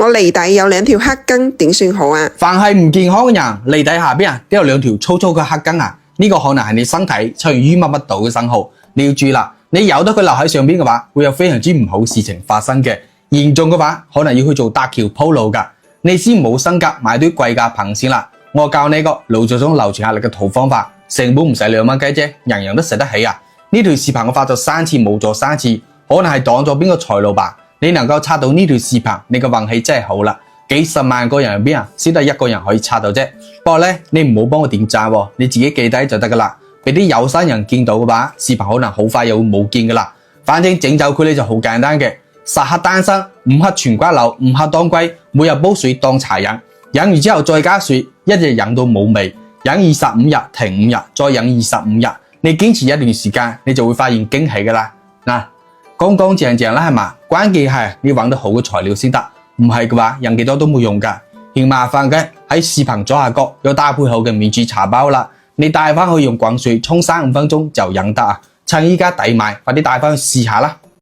我脷底有2條黑根，點算好啊？凡係唔健康嘅人，脷底下邊都有2條粗粗嘅黑根啊！呢個可能係你身體出現淤乜乜度嘅信號，你要注意啦。你由得佢留喺上邊嘅話，會有非常之唔好事情發生嘅。嚴重嘅話，可能要去做搭橋鋪路噶。你先冇身家買堆貴價棚先啦。我教你個腦作中流傳壓力嘅土方法，成本唔使2蚊雞啫，人人都食得起啊！呢條視頻我發咗3次，冇咗3次，可能係擋咗邊個財路吧。你能夠刷到呢條視頻，你嘅運氣真係好啦。幾十萬個人入邊先得1個人可以刷到啫。不過咧，你唔好幫我點讚，你自己記低就得噶啦。俾啲有心人見到嘅話，視頻可能好快又會冇見噶啦。反正整走佢咧就好簡單嘅，10克丹參，5克全瓜柳，5克當歸，每日煲水當茶飲，飲完之後再加水，一日飲到冇味，飲25日停5日，再飲25日。你堅持一段時間，你就會發現驚喜噶啦。嗱，乾乾淨淨啦係嘛？關鍵係你揾到好嘅材料先得，唔係嘅話，飲幾多都冇用噶。嫌麻煩嘅喺視頻左下角有搭配好嘅免治茶包啦。你帶翻去用滾水沖3-5分鐘就飲得啊！趁依家抵買，快啲帶翻去試下啦！